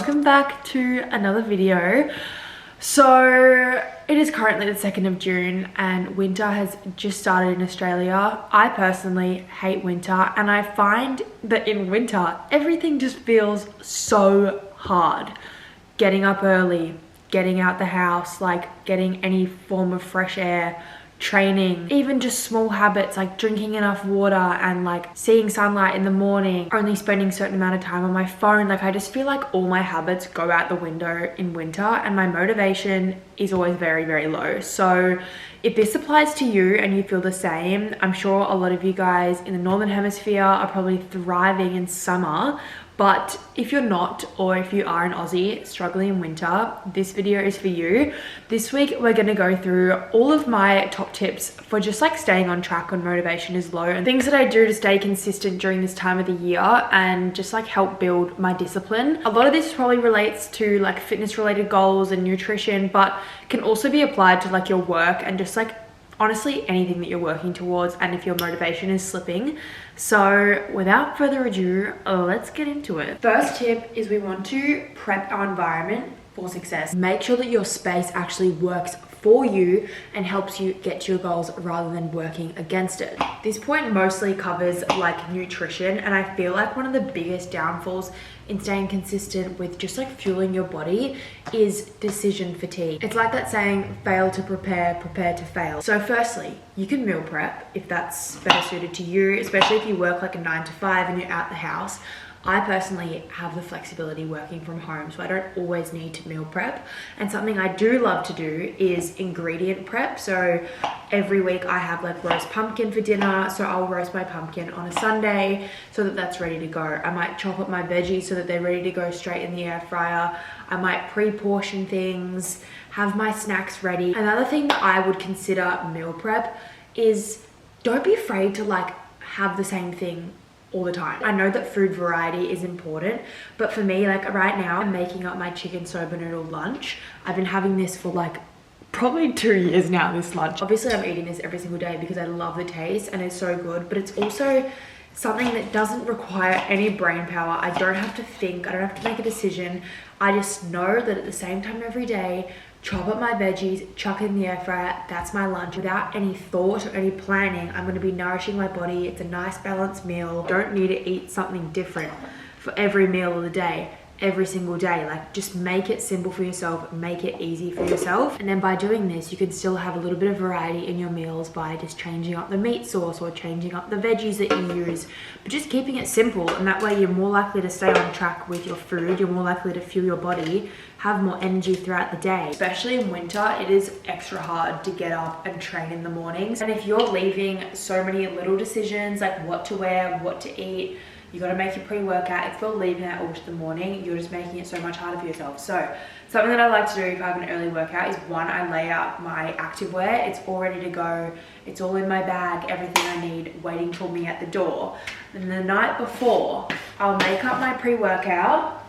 welcome back to another video. So it is currently the 2nd of June and winter has just started in Australia. I personally hate winter, and I find that in winter everything just feels so hard. Getting up early, getting out the house, like getting any form of fresh air, training, even just small habits like drinking enough water and like seeing sunlight in the morning, only spending a certain amount of time on my phone. Like I just feel like all my habits go out the window in winter, and my motivation is always very, very low. So if this applies to you and you feel the same, I'm sure a lot of you guys in the Northern Hemisphere are probably thriving in summer. But if you're not, or if you are an Aussie struggling in winter, this video is for you. This week, we're gonna go through all of my top tips for just like staying on track when motivation is low, and things that I do to stay consistent during this time of the year and just like help build my discipline. A lot of this probably relates to like fitness related goals and nutrition, but can also be applied to like your work and just like honestly anything that you're working towards, and if your motivation is slipping. So without further ado, let's get into it. First tip is we want to prep our environment for success. Make sure that your space actually works for you and helps you get to your goals rather than working against it. This point mostly covers like nutrition, and I feel like one of the biggest downfalls in staying consistent with just like fueling your body is decision fatigue. It's like that saying, fail to prepare, prepare to fail. So firstly, you can meal prep if that's better suited to you, especially if you work like a 9 to 5 and you're out the house. I personally have the flexibility working from home, so I don't always need to meal prep. And something I do love to do is ingredient prep. So every week I have like roast pumpkin for dinner, so I'll roast my pumpkin on a Sunday so that that's ready to go. I might chop up my veggies so that they're ready to go straight in the air fryer. I might pre-portion things, have my snacks ready. Another thing that I would consider meal prep is don't be afraid to like have the same thing all the time. I know that food variety is important, but for me, like right now, I'm making up my chicken soba noodle lunch. I've been having this for like probably 2 years now, this lunch. Obviously, I'm eating this every single day because I love the taste and it's so good, but it's also something that doesn't require any brain power. I don't have to think, I don't have to make a decision. I just know that at the same time every day, chop up my veggies, chuck it in the air fryer, that's my lunch. Without any thought or any planning, I'm gonna be nourishing my body. It's a nice balanced meal. Don't need to eat something different for every meal of the day, every single day. Like just make it simple for yourself, make it easy for yourself. And then by doing this, you can still have a little bit of variety in your meals by just changing up the meat sauce or changing up the veggies that you use, but just keeping it simple. And that way you're more likely to stay on track with your food. You're more likely to fuel your body, have more energy throughout the day. Especially in winter, it is extra hard to get up and train in the mornings. And if you're leaving so many little decisions like what to wear, what to eat, you gotta make your pre-workout. If you're leaving that all to the morning, you're just making it so much harder for yourself. So something that I like to do if I have an early workout is one, I lay out my activewear. It's all ready to go. It's all in my bag, everything I need waiting for me at the door. And the night before, I'll make up my pre-workout.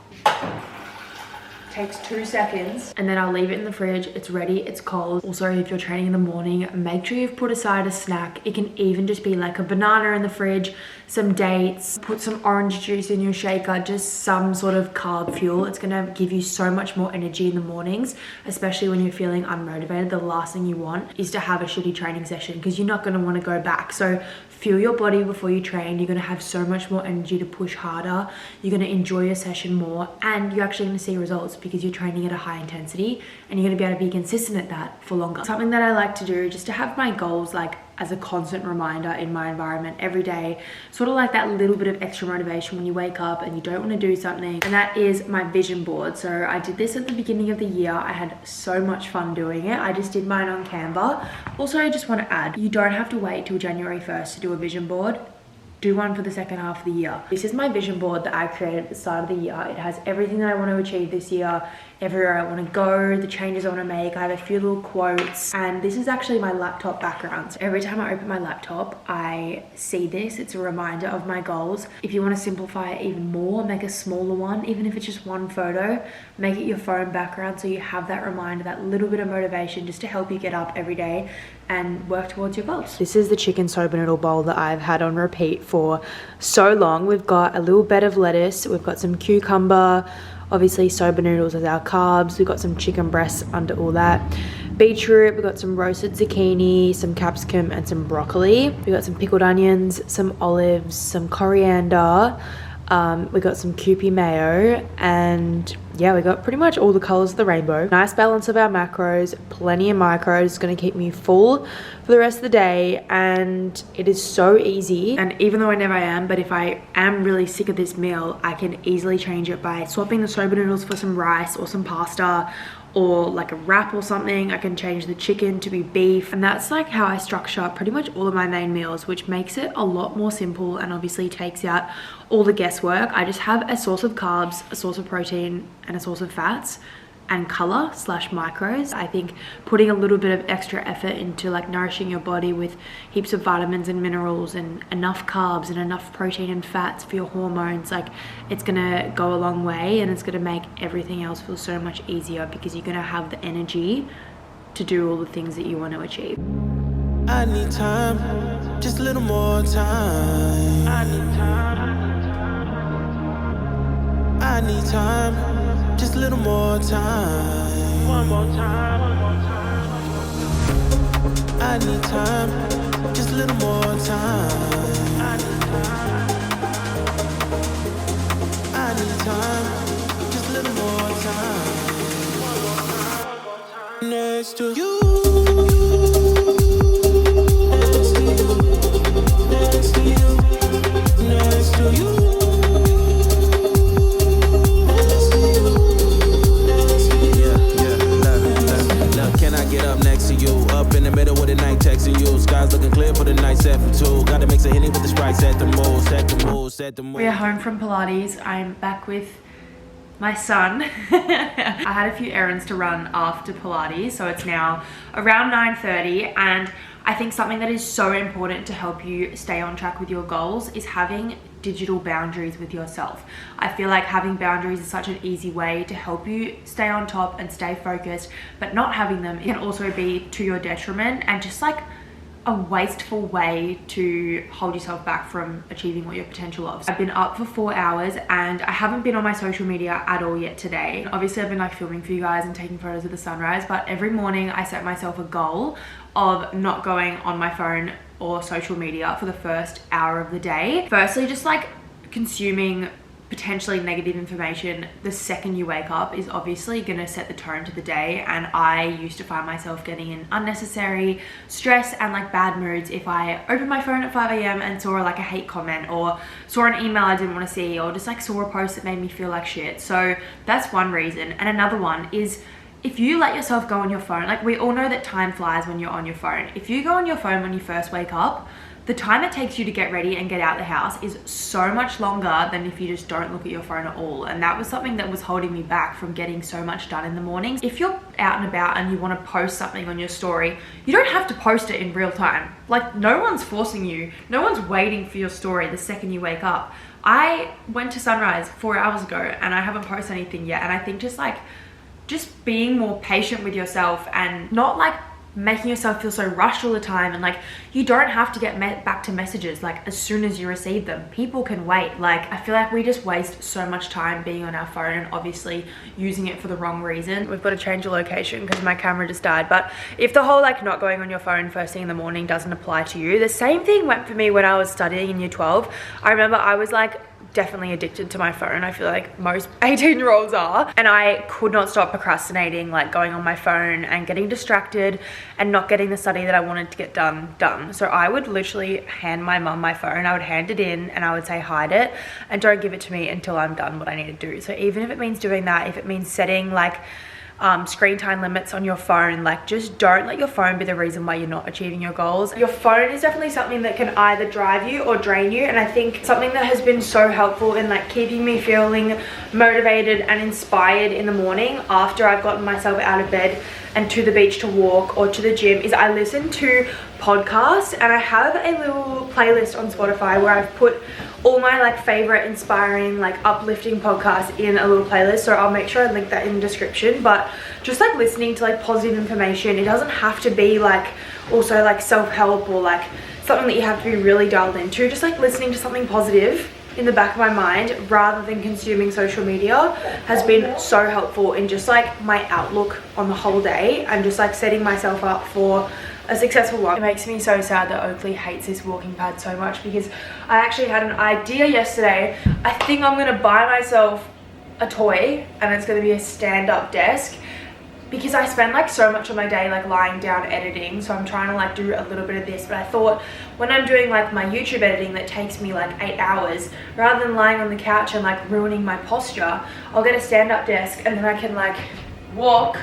Takes 2 seconds, and then I'll leave it in the fridge. It's ready, it's cold. Also, if you're training in the morning, make sure you've put aside a snack. It can even just be like a banana in the fridge, some dates, put some orange juice in your shaker, just some sort of carb fuel. It's gonna give you so much more energy in the mornings, especially when you're feeling unmotivated. The last thing you want is to have a shitty training session because you're not gonna wanna go back. So fuel your body before you train. You're gonna have so much more energy to push harder. You're gonna enjoy your session more, and you're actually gonna see results because you're training at a high intensity and you're gonna be able to be consistent at that for longer. Something that I like to do just to have my goals like as a constant reminder in my environment every day, sort of like that little bit of extra motivation when you wake up and you don't want to do something, and that is my vision board. So I did this at the beginning of the year. I had so much fun doing it. I just did mine on Canva. Also, I just want to add, you don't have to wait till January 1st to do a vision board. Do one for the second half of the year. This is my vision board that I created at the start of the year. It has everything that I want to achieve this year, everywhere I want to go, the changes I want to make. I have a few little quotes, and this is actually my laptop background. So every time I open my laptop, I see this. It's a reminder of my goals. If you want to simplify it even more, make a smaller one, even if it's just one photo, make it your phone background so you have that reminder, that little bit of motivation just to help you get up every day and work towards your goals. This is the chicken soba noodle bowl that I've had on repeat for so long. We've got a little bed of lettuce, we've got some cucumber, obviously soba noodles as our carbs. We've got some chicken breasts under all that. Beetroot, we've got some roasted zucchini, some capsicum and some broccoli. We've got some pickled onions, some olives, some coriander. We got some Kewpie mayo, and yeah, we got pretty much all the colors of the rainbow. Nice balance of our macros, plenty of micros. It's going to keep me full for the rest of the day, and it is so easy. And even though I never am, but if I am really sick of this meal, I can easily change it by swapping the soba noodles for some rice or some pasta, or like a wrap or something. I can change the chicken to be beef, and that's like how I structure pretty much all of my main meals, which makes it a lot more simple and obviously takes out all the guesswork. I just have a source of carbs, a source of protein, and a source of fats, and color / micros. I think putting a little bit of extra effort into like nourishing your body with heaps of vitamins and minerals and enough carbs and enough protein and fats for your hormones, like it's gonna go a long way, and it's gonna make everything else feel so much easier because you're gonna have the energy to do all the things that you want to achieve. I need time, just a little more time. I need time. I need time, just a little more time. One more time, one more time. I need time, just a little more time. I need time. I need time, just a little more time. One more time, one more time. Next to you. Next to you. Next to you. Next to you. Can I get up next to you? Up in the middle with the night texting you. Sky's looking clear for the night set for two. Gotta mix a Henny with the Sprite, set the mood, set the mood, set the mood. We are home from Pilates. I'm back with my son. I had a few errands to run after Pilates, so it's now around 9:30, and I think something that is so important to help you stay on track with your goals is having digital boundaries with yourself. I feel like having boundaries is such an easy way to help you stay on top and stay focused, but not having them can also be to your detriment and just like a wasteful way to hold yourself back from achieving what your potential of. I've been up for 4 hours and I haven't been on my social media at all yet today. Obviously I've been like filming for you guys and taking photos of the sunrise, but every morning I set myself a goal of not going on my phone or social media for the first hour of the day. Firstly, just like consuming potentially negative information the second you wake up is obviously going to set the tone to the day, and I used to find myself getting in unnecessary stress and like bad moods if I opened my phone at 5 a.m. and saw like a hate comment or saw an email I didn't want to see, or just like saw a post that made me feel like shit. So that's one reason. And another one is if you let yourself go on your phone, like we all know that time flies when you're on your phone. If you go on your phone when you first wake up, the time it takes you to get ready and get out the house is so much longer than if you just don't look at your phone at all. And that was something that was holding me back from getting so much done in the mornings. If you're out and about and you want to post something on your story, you don't have to post it in real time. Like no one's forcing you. No one's waiting for your story the second you wake up. I went to sunrise 4 hours ago and I haven't posted anything yet. And I think just being more patient with yourself and not like making yourself feel so rushed all the time, and like you don't have to get back to messages like as soon as you receive them. People can wait. Like I feel like we just waste so much time being on our phone and obviously using it for the wrong reason. We've got to change the location because my camera just died. But if the whole like not going on your phone first thing in the morning doesn't apply to you, the same thing went for me when I was studying in year 12. I remember I was like definitely addicted to my phone. I feel like most 18-year-olds are, and I could not stop procrastinating, like going on my phone and getting distracted and not getting the study that I wanted to get done. So I would literally hand my mum my phone. I would hand it in and I would say hide it and don't give it to me until I'm done what I need to do. So even if it means doing that, if it means setting like screen time limits on your phone, like just don't let your phone be the reason why you're not achieving your goals. Your phone is definitely something that can either drive you or drain you, and I think something that has been so helpful in like keeping me feeling motivated and inspired in the morning after I've gotten myself out of bed and to the beach to walk or to the gym is I listen to podcasts, and I have a little playlist on Spotify where I've put all my like favorite inspiring like uplifting podcasts in a little playlist, so I'll make sure I link that in the description. But just like listening to like positive information, it doesn't have to be like also like self-help or like something that you have to be really dialed into. Just like listening to something positive in the back of my mind rather than consuming social media has been so helpful in just like my outlook on the whole day and just like setting myself up for a successful one. It makes me so sad that Oakley hates this walking pad so much because I actually had an idea yesterday. I think I'm gonna buy myself a toy and it's gonna be a stand-up desk, because I spend like so much of my day like lying down editing, so I'm trying to like do a little bit of this. But I thought when I'm doing like my YouTube editing that takes me like 8 hours, rather than lying on the couch and like ruining my posture, I'll get a stand-up desk and then I can like walk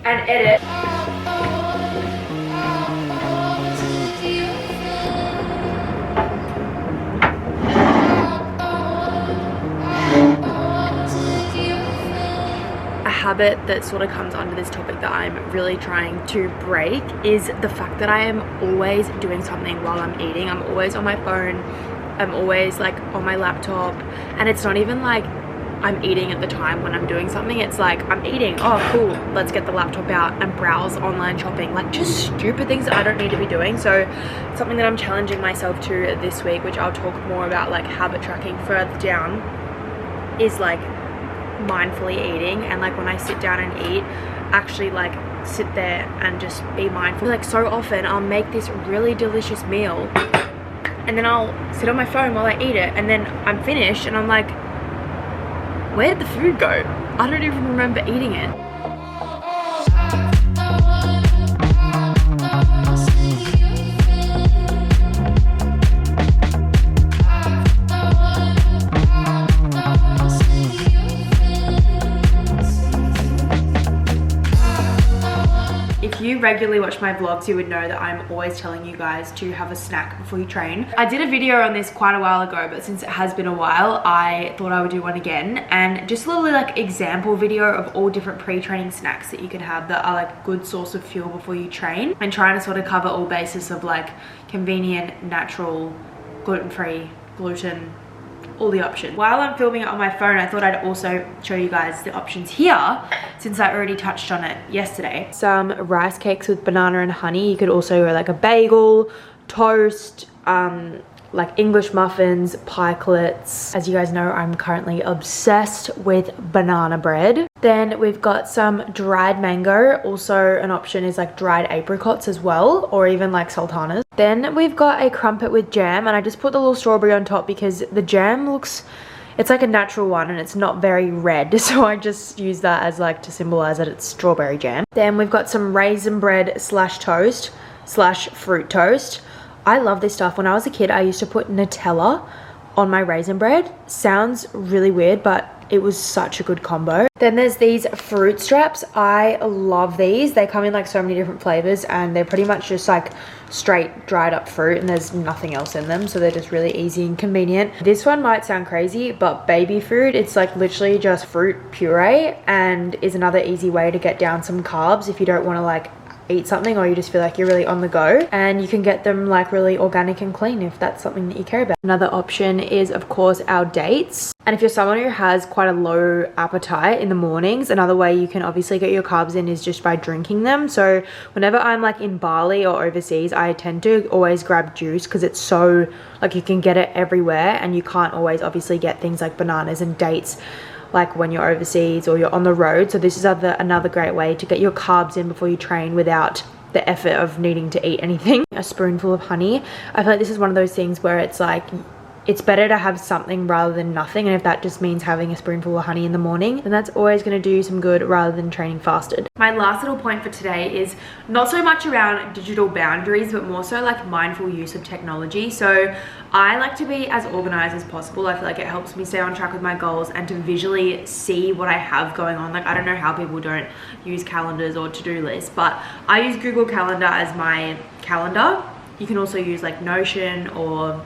and edit. Habit that sort of comes under this topic that I'm really trying to break is the fact that I am always doing something while I'm eating. I'm always on my phone, I'm always like on my laptop, and it's not even like I'm eating at the time when I'm doing something. It's like I'm eating, oh cool, let's get the laptop out and browse online shopping, like just stupid things that I don't need to be doing. So something that I'm challenging myself to this week, which I'll talk more about like habit tracking further down, is like mindfully eating. And like when I sit down and eat, actually like sit there and just be mindful. Like so often I'll make this really delicious meal and then I'll sit on my phone while I eat it, and then I'm finished and I'm like, where did the food go? I don't even remember eating it. If you regularly watch my vlogs, you would know that I'm always telling you guys to have a snack before you train. I did a video on this quite a while ago, but since it has been a while, I thought I would do one again, and just a little like example video of all different pre-training snacks that you can have that are like good source of fuel before you train, and trying to sort of cover all bases of like convenient, natural, gluten-free, gluten, all the options. While I'm filming it on my phone, I thought I'd also show you guys the options here, since I already touched on it yesterday. Some rice cakes with banana and honey. You could also go like a bagel, toast, like English muffins, pikelets. As you guys know, I'm currently obsessed with banana bread. Then we've got some dried mango. Also an option is like dried apricots as well, or even like sultanas. Then we've got a crumpet with jam, and I just put the little strawberry on top because the jam looks, it's like a natural one and it's not very red, so I just use that as like to symbolize that it's strawberry jam. Then we've got some raisin bread slash toast slash fruit toast. I love this stuff. When I was a kid, I used to put Nutella on my raisin bread. Sounds really weird, but it was such a good combo. Then there's these fruit straps. I love these. They come in like so many different flavors, and they're pretty much just like straight dried up fruit, and there's nothing else in them, so they're just really easy and convenient. This one might sound crazy, but baby food, it's like literally just fruit puree, and is another easy way to get down some carbs if you don't want to like eat something, or you just feel like you're really on the go. And you can get them like really organic and clean if that's something that you care about. Another option is of course our dates. And if you're someone who has quite a low appetite in the mornings, another way you can obviously get your carbs in is just by drinking them. So whenever I'm like in Bali or overseas, I tend to always grab juice because it's so like you can get it everywhere, and you can't always obviously get things like bananas and dates like when you're overseas or you're on the road. So this is another great way to get your carbs in before you train without the effort of needing to eat anything. A spoonful of honey. I feel like this is one of those things where it's like, it's better to have something rather than nothing, and if that just means having a spoonful of honey in the morning, then that's always going to do you some good rather than training fasted. My last little point for today is not so much around digital boundaries, but more so like mindful use of technology. So I like to be as organized as possible. I feel like it helps me stay on track with my goals and to visually see what I have going on. Like I don't know how people don't use calendars or to-do lists, but I use Google Calendar as my calendar. You can also use like Notion or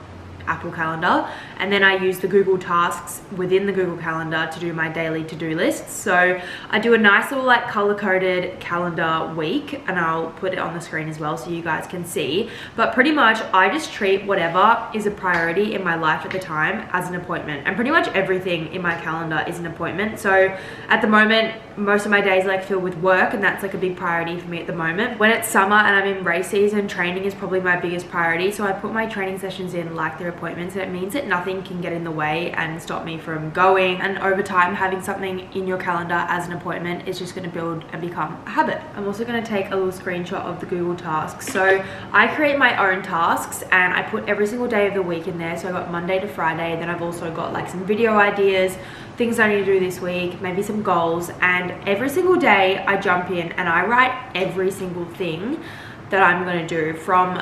Apple Calendar, and then I use the Google Tasks within the Google Calendar to do my daily to-do lists. So I do a nice little like color-coded calendar week, and I'll put it on the screen as well so you guys can see. But pretty much I just treat whatever is a priority in my life at the time as an appointment, and pretty much everything in my calendar is an appointment. So at the moment most of my days are like filled with work, and that's like a big priority for me at the moment. When it's summer and I'm in race season, training is probably my biggest priority, so I put my training sessions in like their appointments, and it means that nothing can get in the way and stop me from going. And over time, having something in your calendar as an appointment is just going to build and become a habit. I'm also going to take a little screenshot of the Google tasks. So I create my own tasks and I put every single day of the week in there. So I got Monday to Friday, then I've also got like some video ideas, things I need to do this week, maybe some goals, and every single day I jump in and I write every single thing that I'm going to do, from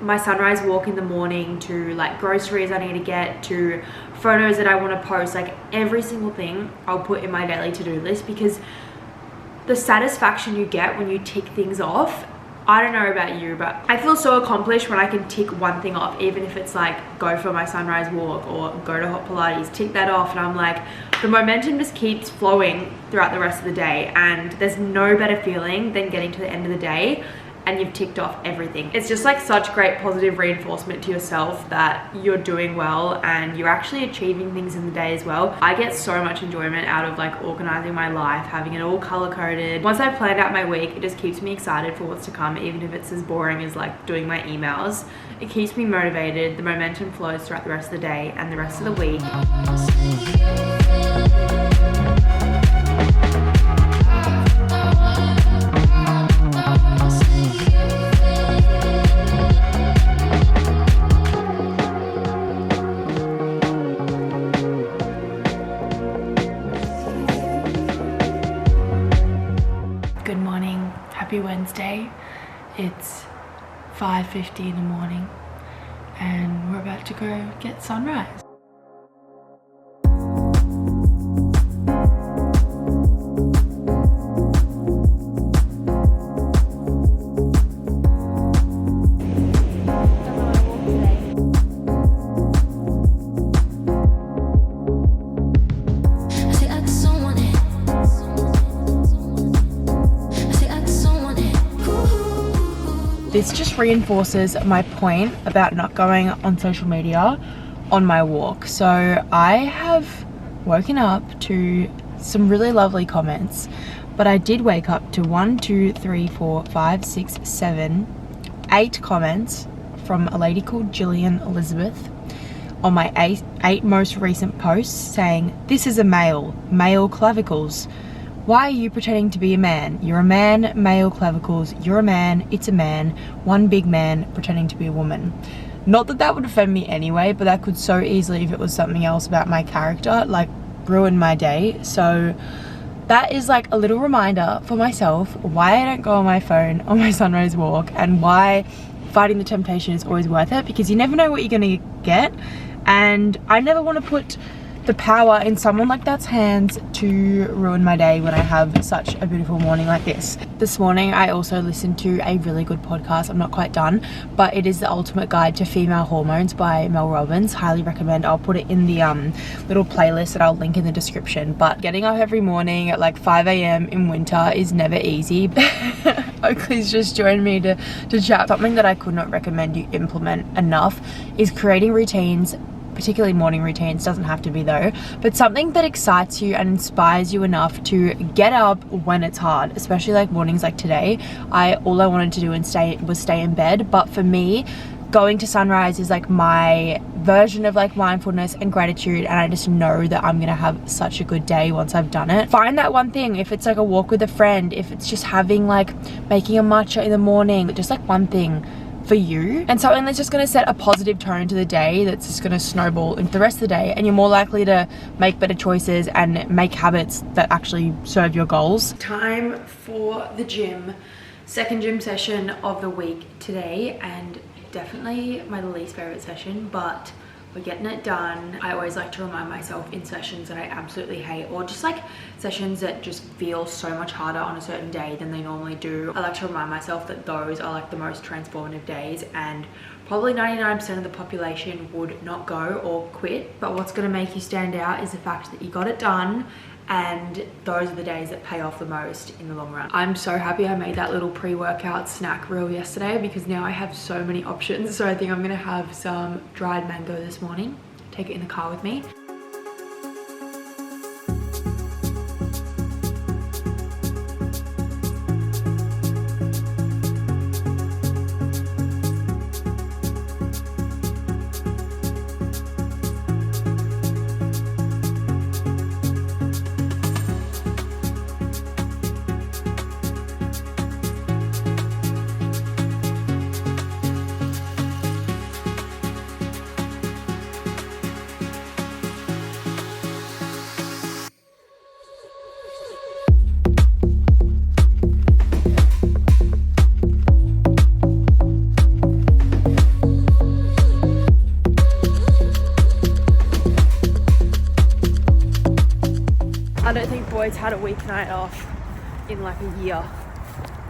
my sunrise walk in the morning to like groceries I need to get to photos that I want to post. Like every single thing I'll put in my daily to-do list, because the satisfaction you get when you tick things off, I don't know about you, but I feel so accomplished when I can tick one thing off, even if it's like go for my sunrise walk or go to hot Pilates, tick that off, and I'm like, the momentum just keeps flowing throughout the rest of the day, and there's no better feeling than getting to the end of the day and you've ticked off everything. It's just like such great positive reinforcement to yourself that you're doing well and you're actually achieving things in the day as well. I get so much enjoyment out of like organizing my life, having it all color coded. Once I've planned out my week, it just keeps me excited for what's to come, even if it's as boring as like doing my emails. It keeps me motivated, the momentum flows throughout the rest of the day and the rest of the week. Good morning, happy Wednesday. It's 5:50 in the morning and we're about to go get sunrise. This just reinforces my point about not going on social media on my walk. So I have woken up to some really lovely comments, but I did wake up to 8 comments from a lady called Gillian Elizabeth on my eight most recent posts saying, "This is a male clavicles. Why are you pretending to be a man? You're a man, male clavicles. You're a man, it's a man. One big man pretending to be a woman." Not that that would offend me anyway, but that could so easily, if it was something else about my character, like ruin my day. So that is like a little reminder for myself why I don't go on my phone on my sunrise walk, and why fighting the temptation is always worth it, because you never know what you're gonna get. And I never want to put the power in someone like that's hands to ruin my day when I have such a beautiful morning like this. This morning I also listened to a really good podcast. I'm not quite done, but it is The Ultimate Guide to Female Hormones by Mel Robbins. Highly recommend. I'll put it in the little playlist that I'll link in the description. But getting up every morning at like 5 a.m. in winter is never easy. Oakley's just joined me to chat. Something that I could not recommend you implement enough is creating routines, particularly morning routines. Doesn't have to be though, but something that excites you and inspires you enough to get up when it's hard, especially like mornings like today. All I wanted to do was stay in bed, but for me, going to sunrise is like my version of like mindfulness and gratitude, and I just know that I'm gonna have such a good day once I've done it. Find that one thing, if it's like a walk with a friend, if it's just making a matcha in the morning, just like one thing for you, and something that's just going to set a positive tone to the day, that's just going to snowball into the rest of the day, and you're more likely to make better choices and make habits that actually serve your goals. Time for the gym. Second gym session of the week today, and definitely my least favorite session, but we're getting it done. I always like to remind myself in sessions that I absolutely hate, or just like sessions that just feel so much harder on a certain day than they normally do. I like to remind myself that those are like the most transformative days, and probably 99% of the population would not go or quit. But what's gonna make you stand out is the fact that you got it done, and those are the days that pay off the most in the long run. I'm so happy I made that little pre-workout snack reel yesterday, because now I have so many options. So I think I'm gonna have some dried mango this morning, take it in the car with me. boys had a weeknight off in like a year.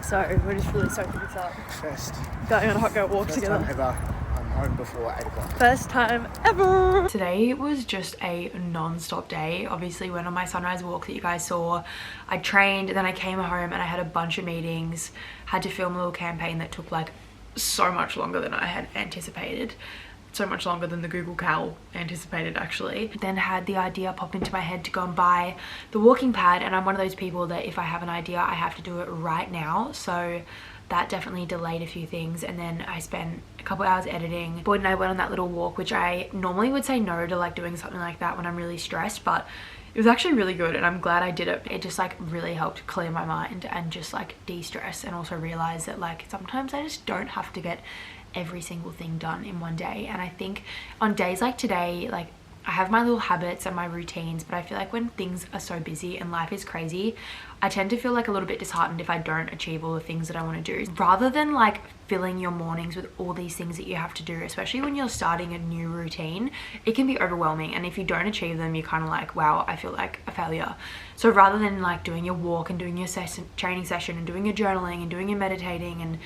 So we're just really soaking this up. First. Going on a hot girl walk together. First time ever I'm home before 8 o'clock. First time ever. Today was just a non-stop day. Obviously went on my sunrise walk that you guys saw. I trained, then I came home and I had a bunch of meetings. Had to film a little campaign that took like so much longer than I had anticipated. So much longer than the Google Cal anticipated actually. Then had the idea pop into my head to go and buy the walking pad, and I'm one of those people that if I have an idea I have to do it right now, so that definitely delayed a few things. And then I spent a couple hours editing. Boyd and I went on that little walk, which I normally would say no to like doing something like that when I'm really stressed, but it was actually really good and I'm glad I did it. It just like really helped clear my mind and just like de-stress, and also realize that like sometimes I just don't have to get every single thing done in one day. And I think on days like today, like I have my little habits and my routines, but I feel like when things are so busy and life is crazy, I tend to feel like a little bit disheartened if I don't achieve all the things that I want to do. Rather than like filling your mornings with all these things that you have to do, especially when you're starting a new routine, it can be overwhelming. And if you don't achieve them, you're kind of like, wow, I feel like a failure. So rather than like doing your walk and doing your training session and doing your journaling and doing your meditating and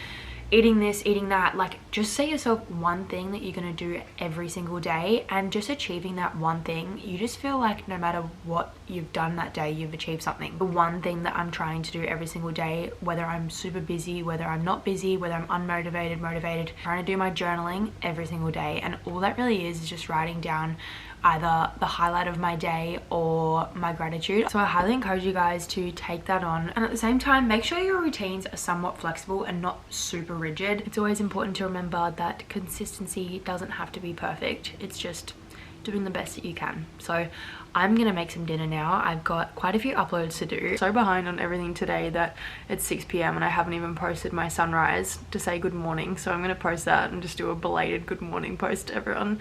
eating this, eating that, like just set yourself one thing that you're gonna do every single day, and just achieving that one thing, you just feel like no matter what you've done that day, you've achieved something. The one thing that I'm trying to do every single day, whether I'm super busy, whether I'm not busy, whether I'm unmotivated, motivated, trying to do my journaling every single day. And all that really is just writing down either the highlight of my day or my gratitude. So I highly encourage you guys to take that on, and at the same time make sure your routines are somewhat flexible and not super rigid. It's always important to remember that consistency doesn't have to be perfect, it's just doing the best that you can. So I'm gonna make some dinner now. I've got quite a few uploads to do. So behind on everything today that it's 6 p.m. and I haven't even posted my sunrise to say good morning, so I'm gonna post that and just do a belated good morning post to everyone.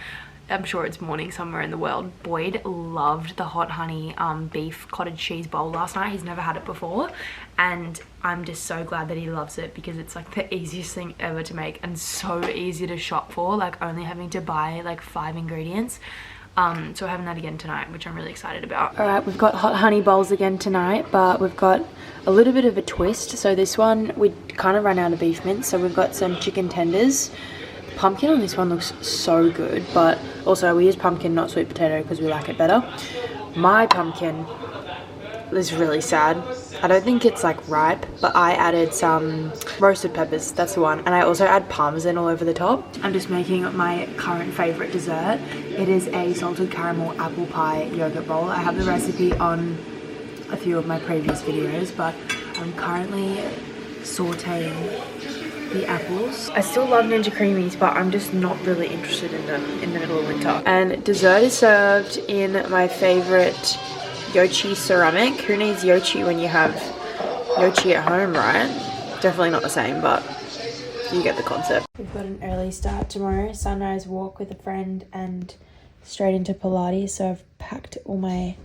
I'm sure it's morning somewhere in the world. Boyd loved the hot honey beef cottage cheese bowl last night. He's never had it before, and I'm just so glad that he loves it because it's like the easiest thing ever to make and so easy to shop for, like only having to buy like 5 ingredients. So we're having that again tonight, which I'm really excited about. All right, we've got hot honey bowls again tonight, but we've got a little bit of a twist. So this one, we kind of ran out of beef mince, so we've got some chicken tenders. Pumpkin on this one looks so good, but also we use pumpkin, not sweet potato, because we like it better. My pumpkin is really sad. I don't think it's like ripe, but I added some roasted peppers, that's the one, and I also add parmesan all over the top. I'm just making my current favorite dessert. It is a salted caramel apple pie yogurt bowl. I have the recipe on a few of my previous videos, but I'm currently sauteing the apples. I still love Ninja Creamies, but I'm just not really interested in them in the middle of winter. And dessert is served in my favorite Yochi ceramic. Who needs Yochi when you have Yochi at home, right? Definitely not the same, but you get the concept. We've got an early start tomorrow. Sunrise walk with a friend and straight into Pilates. So I've packed all my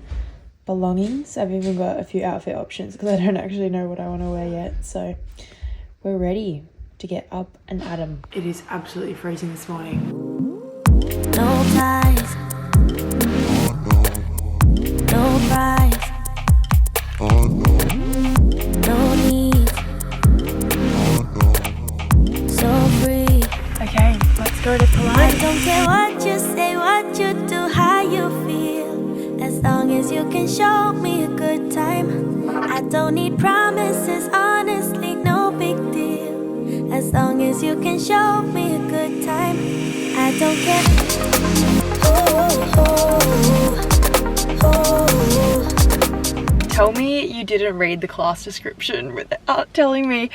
belongings. I've even got a few outfit options because I don't actually know what I want to wear yet. So we're ready to get up and at 'em. It is absolutely freezing this morning. No ties, no price, no need, so free. Okay, let's go to Pilates. I don't care what you say, what you do, how you feel, as long as you can show me a good time. I don't need promises, honestly, no big deal. As long as you can show me a good time, I don't care. Tell me you didn't read the class description without telling me.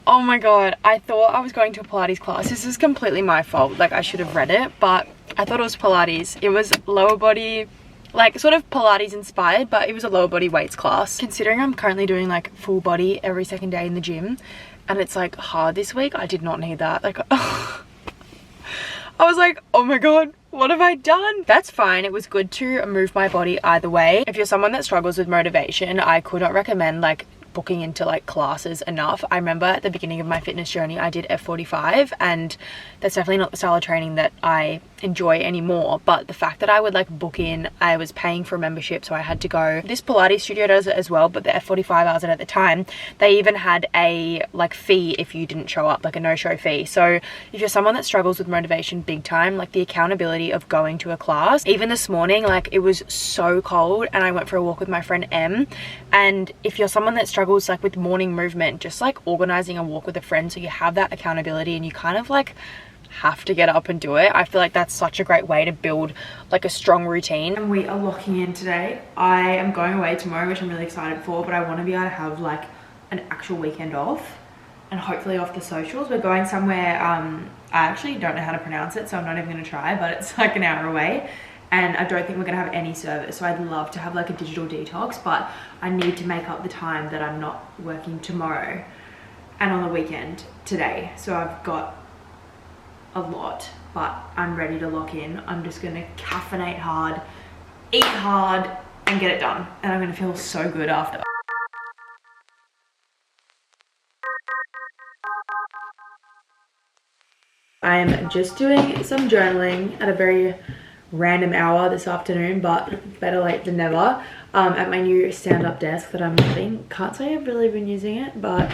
Oh my god, I thought I was going to a Pilates class. This is completely my fault. Like, I should have read it, but I thought it was Pilates. It was lower body, like sort of Pilates inspired, but it was a lower body weights class. Considering I'm currently doing like full body every second day in the gym, and it's like hard this week, I did not need that. Like, I was like, oh my god, what have I done? That's fine. It was good to move my body either way. If you're someone that struggles with motivation, I could not recommend like booking into like classes enough. I remember at the beginning of my fitness journey I did F45, and that's definitely not the style of training that I enjoy anymore. But the fact that I would like book in, I was paying for a membership, so I had to go. This Pilates studio does it as well, but the F45 I was at the time, they even had a like fee if you didn't show up, like a no-show fee. So if you're someone that struggles with motivation big time, like the accountability of going to a class, even this morning, like it was so cold and I went for a walk with my friend M, and if you're someone that struggles like with morning movement, just like organizing a walk with a friend so you have that accountability and you kind of like have to get up and do it. I feel like that's such a great way to build like a strong routine. And we are locking in today. I am going away tomorrow, which I'm really excited for, but I want to be able to have like an actual weekend off and hopefully off the socials. We're going somewhere, I actually don't know how to pronounce it, so I'm not even going to try, but it's like an hour away and I don't think we're going to have any service, so I'd love to have like a digital detox, but I need to make up the time that I'm not working tomorrow and on the weekend today. So I've got a lot, but I'm ready to lock in. I'm just gonna caffeinate hard, eat hard, and get it done, and I'm gonna feel so good after. I am just doing some journaling at a very random hour this afternoon, but better late than never, at my new stand-up desk that I'm having. Can't say I've really been using it, but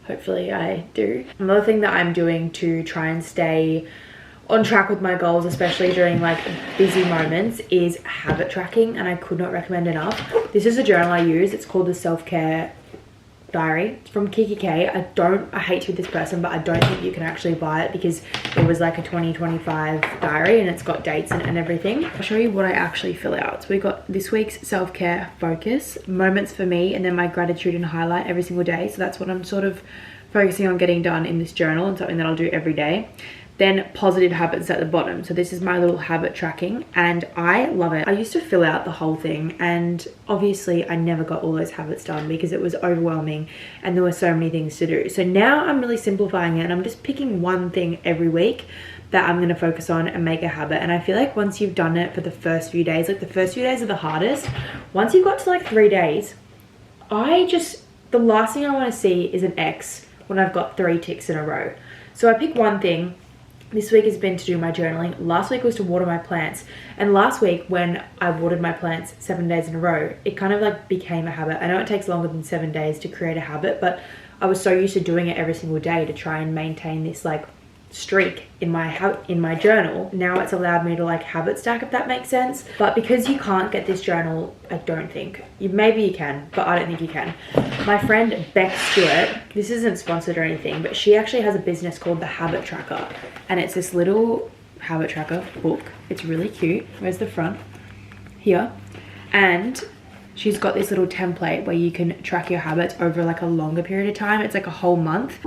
hopefully I do. Another thing that I'm doing to try and stay on track with my goals, especially during like busy moments, is habit tracking, and I could not recommend enough. This is a journal I use. It's called the Self-Care Diary. It's from Kiki K. I hate to be this person, but I don't think you can actually buy it because it was like a 2025 diary and it's got dates and everything. I'll show you what I actually fill out. So we got this week's self-care focus, moments for me, and then my gratitude and highlight every single day. So that's what I'm sort of focusing on getting done in this journal, and something that I'll do every day. Then positive habits at the bottom. So this is my little habit tracking and I love it. I used to fill out the whole thing and obviously I never got all those habits done because it was overwhelming and there were so many things to do. So now I'm really simplifying it and I'm just picking one thing every week that I'm going to focus on and make a habit. And I feel like once you've done it for the first few days, like the first few days are the hardest. Once you've got to like 3 days, the last thing I want to see is an X when I've got 3 ticks in a row. So I pick one thing. This week has been to do my journaling. Last week was to water my plants. And last week when I watered my plants 7 days in a row, it kind of like became a habit. I know it takes longer than 7 days to create a habit, but I was so used to doing it every single day to try and maintain this like streak in my journal. Now it's allowed me to like habit stack, if that makes sense. But because you can't get this journal, I don't think maybe you can, but I don't think you can. My friend Beck Stewart, this isn't sponsored or anything, but she actually has a business called the Habit Tracker, and it's this little habit tracker book. It's really cute. Where's the front? Here. And she's got this little template where you can track your habits over like a longer period of time. It's like a whole month.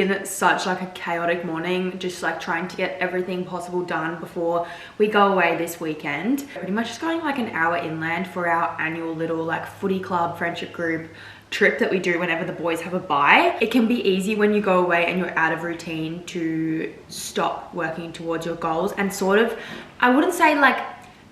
been such like a chaotic morning, just like trying to get everything possible done before we go away this weekend. Pretty much just going like an hour inland for our annual little like footy club friendship group trip that we do whenever the boys have a bye. It can be easy when you go away and you're out of routine to stop working towards your goals and sort of, I wouldn't say like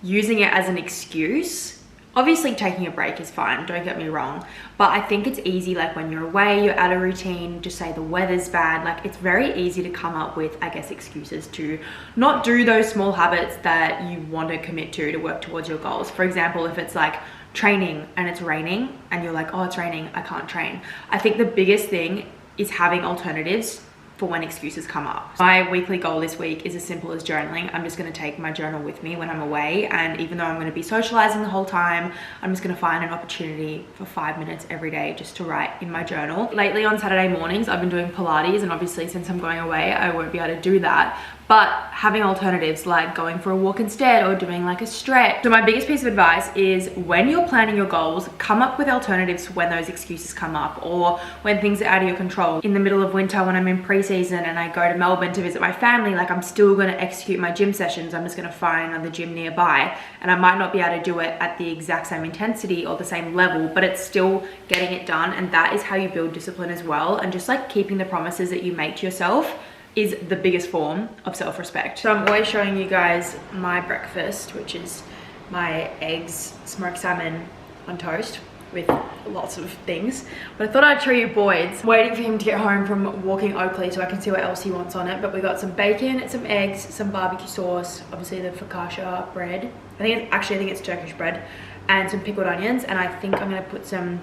using it as an excuse. Obviously taking a break is fine, don't get me wrong, but I think it's easy like when you're away, you're out of routine, just say the weather's bad, like it's very easy to come up with, I guess, excuses to not do those small habits that you want to commit to work towards your goals. For example, if it's like training and it's raining and you're like, oh, it's raining, I can't train. I think the biggest thing is having alternatives for when excuses come up. My weekly goal this week is as simple as journaling. I'm just gonna take my journal with me when I'm away, and even though I'm gonna be socializing the whole time, I'm just gonna find an opportunity for 5 minutes every day just to write in my journal. Lately on Saturday mornings, I've been doing Pilates, and obviously since I'm going away, I won't be able to do that. But having alternatives like going for a walk instead or doing like a stretch. So my biggest piece of advice is when you're planning your goals, come up with alternatives when those excuses come up or when things are out of your control. In the middle of winter when I'm in pre-season and I go to Melbourne to visit my family, like I'm still gonna execute my gym sessions. I'm just gonna find another gym nearby, and I might not be able to do it at the exact same intensity or the same level, but it's still getting it done. And that is how you build discipline as well. And just like keeping the promises that you make to yourself is the biggest form of self-respect. So I'm always showing you guys my breakfast, which is my eggs, smoked salmon on toast with lots of things. But I thought I'd show you Boyd's. Waiting for him to get home from walking Oakley so I can see what else he wants on it. But we got some bacon, some eggs, some barbecue sauce, obviously the focaccia bread. I think it's Turkish bread, and some pickled onions. And I think I'm gonna put some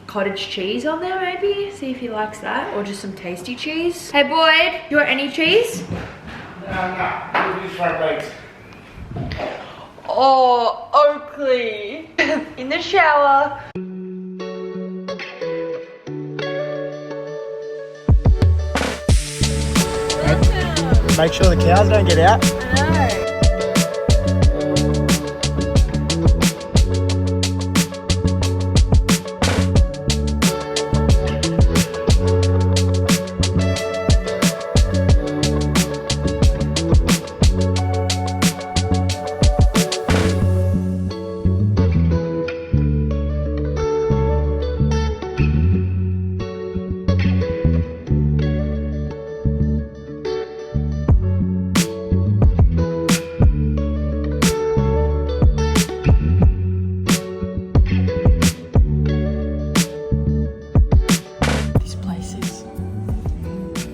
cottage cheese on there maybe, see if he likes that, or just some tasty cheese. Hey Boyd, you want any cheese? No, these fried legs. Oh, Oakley. In the shower. Make sure the cows don't get out. I know.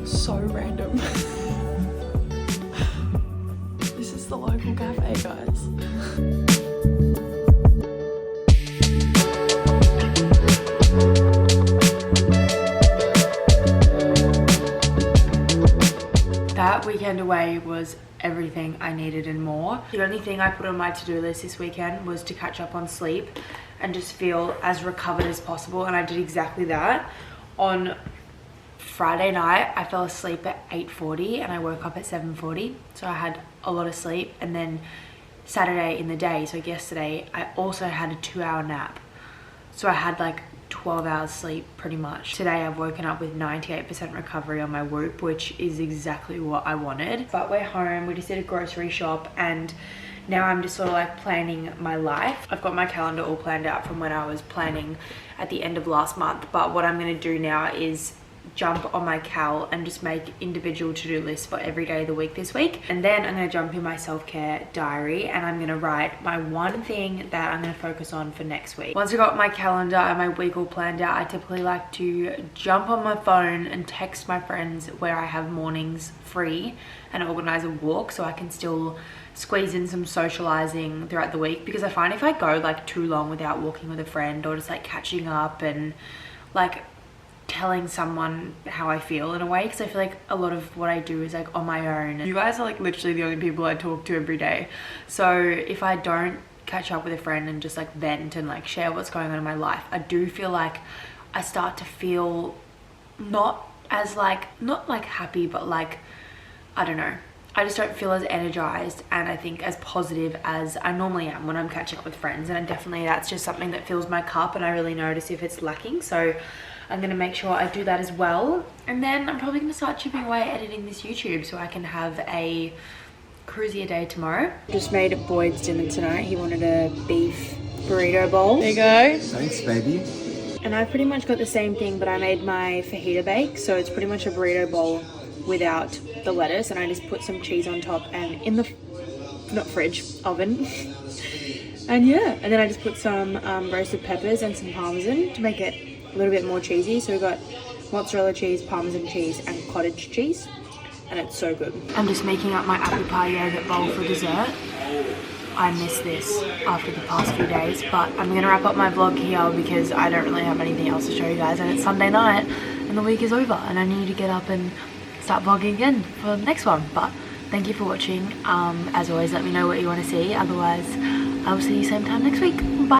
So random. This is the local cafe, guys. That weekend away was everything I needed and more. The only thing I put on my to-do list this weekend was to catch up on sleep and just feel as recovered as possible, and I did exactly that. On Friday night I fell asleep at 8:40 and I woke up at 7:40, so I had a lot of sleep. And then Saturday in the day, so yesterday, I also had a 2-hour nap, so I had like 12 hours sleep pretty much. Today I've woken up with 98% recovery on my Whoop, which is exactly what I wanted. But we're home, we just did a grocery shop, and now I'm just sort of like planning my life. I've got my calendar all planned out from when I was planning at the end of last month. But what I'm going to do now is jump on my cal and just make individual to-do lists for every day of the week this week. And then I'm going to jump in my self-care diary and I'm going to write my one thing that I'm going to focus on for next week. Once I got my calendar and my week all planned out, I typically like to jump on my phone and text my friends where I have mornings free and organize a walk so I can still squeeze in some socializing throughout the week, because I find if I go like too long without walking with a friend or just like catching up and like telling someone how I feel in a way, because I feel like a lot of what I do is like on my own. You guys are like literally the only people I talk to every day, so if I don't catch up with a friend and just like vent and like share what's going on in my life, I do feel like I start to feel not like happy, but like, I don't know, I just don't feel as energized and I think as positive as I normally am when I'm catching up with friends. And definitely that's just something that fills my cup, and I really notice if it's lacking. So I'm gonna make sure I do that as well. And then I'm probably gonna start chipping away editing this YouTube so I can have a cruisier day tomorrow. Just made Boyd's dinner tonight. He wanted a beef burrito bowl. There you go. Thanks, baby. And I pretty much got the same thing, but I made my fajita bake, so it's pretty much a burrito bowl without the lettuce, and I just put some cheese on top and in the not fridge, oven. And yeah, and then I just put some roasted peppers and some parmesan to make it a little bit more cheesy. So we got mozzarella cheese, parmesan cheese, and cottage cheese, and it's so good. I'm just making up my apple pie yogurt bowl for dessert. I miss this after the past few days, but I'm gonna wrap up my vlog here because I don't really have anything else to show you guys, and it's Sunday night and the week is over and I need to get up and start vlogging again for the next one. But thank you for watching. As always, let me know what you want to see. Otherwise, I will see you same time next week. Bye.